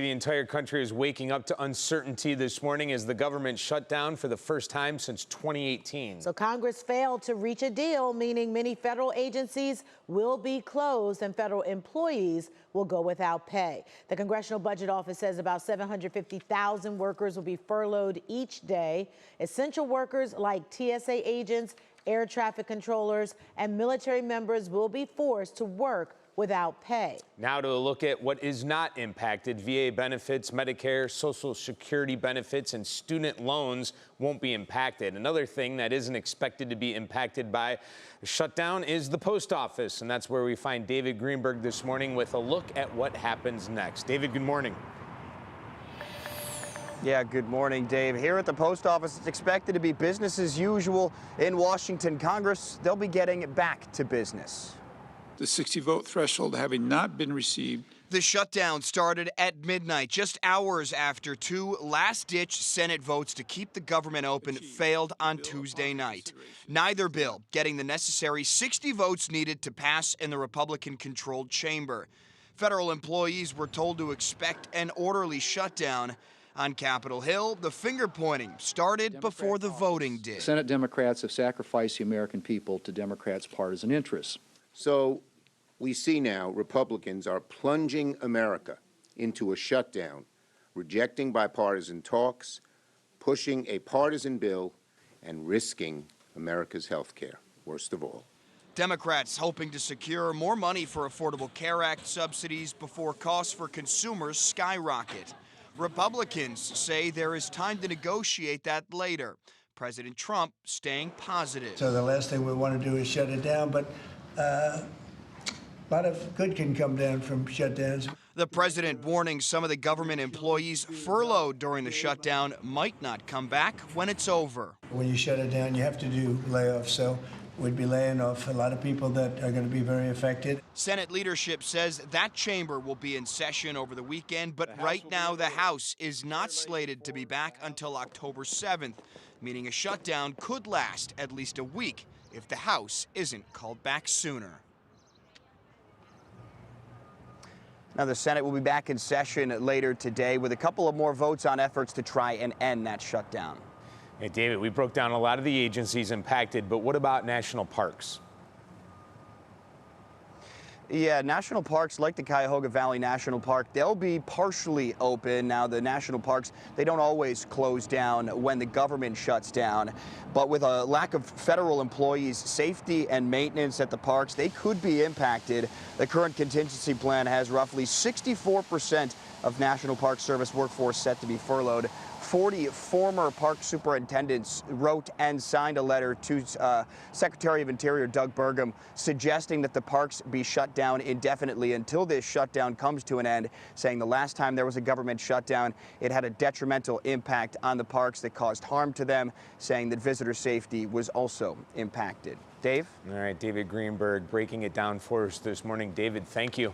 The entire country is waking up to uncertainty this morning as the government shut down for the first time since 2018. So Congress failed to reach a deal, meaning many federal agencies will be closed and federal employees will go without pay. The Congressional Budget Office says about 750,000 workers will be furloughed each day. Essential workers like TSA agents, air traffic controllers, and military members will be forced to work without pay. Now to a look at what is not impacted. VA benefits, Medicare, Social Security benefits, and student loans won't be impacted. Another thing that isn't expected to be impacted by the shutdown is the post office, and that's where we find David Greenberg this morning with a look at what happens next. David, good morning. Yeah, good morning, Dave. Here at the post office, it's expected to be business as usual. In Washington, Congress, they'll be getting back to business. The 60-vote threshold having not been received. The shutdown started at midnight, just hours after two last-ditch Senate votes to keep the government open failed on Tuesday night. Neither bill getting the necessary 60 votes needed to pass in the Republican-controlled chamber. Federal employees were told to expect an orderly shutdown. On Capitol Hill, the finger-pointing started before the voting did. Senate Democrats have sacrificed the American people to Democrats' partisan interests. So we see now Republicans are plunging America into a shutdown, rejecting bipartisan talks, pushing a partisan bill, and risking America's health care, worst of all. Democrats hoping to secure more money for Affordable Care Act subsidies before costs for consumers skyrocket. Republicans say there is time to negotiate that later. President Trump staying positive. So the last thing we want to do is shut it down, but a lot of good can come down from shutdowns. The president warning some of the government employees furloughed during the shutdown might not come back when it's over. When you shut it down, you have to do layoffs, so we'd be laying off a lot of people that are going to be very affected. Senate leadership says that chamber will be in session over the weekend, but right now the House is not slated to be back until October 7th, meaning a shutdown could last at least a week if the House isn't called back sooner. Now, the Senate will be back in session later today with a couple of more votes on efforts to try and end that shutdown. Hey, David, we broke down a lot of the agencies impacted, but what about national parks? Yeah, national parks like the Cuyahoga Valley National Park, they'll be partially open. Now, the national parks, they don't always close down when the government shuts down. But with a lack of federal employees, safety and maintenance at the parks, they could be impacted. The current contingency plan has roughly 64% of National Park Service workforce set to be furloughed. 40 former park superintendents wrote and signed a letter to Secretary of Interior Doug Burgum suggesting that the parks be shut down indefinitely until this shutdown comes to an end, saying the last time there was a government shutdown, it had a detrimental impact on the parks that caused harm to them, saying that visitor safety was also impacted. Dave? All right, David Greenberg breaking it down for us this morning. David, thank you.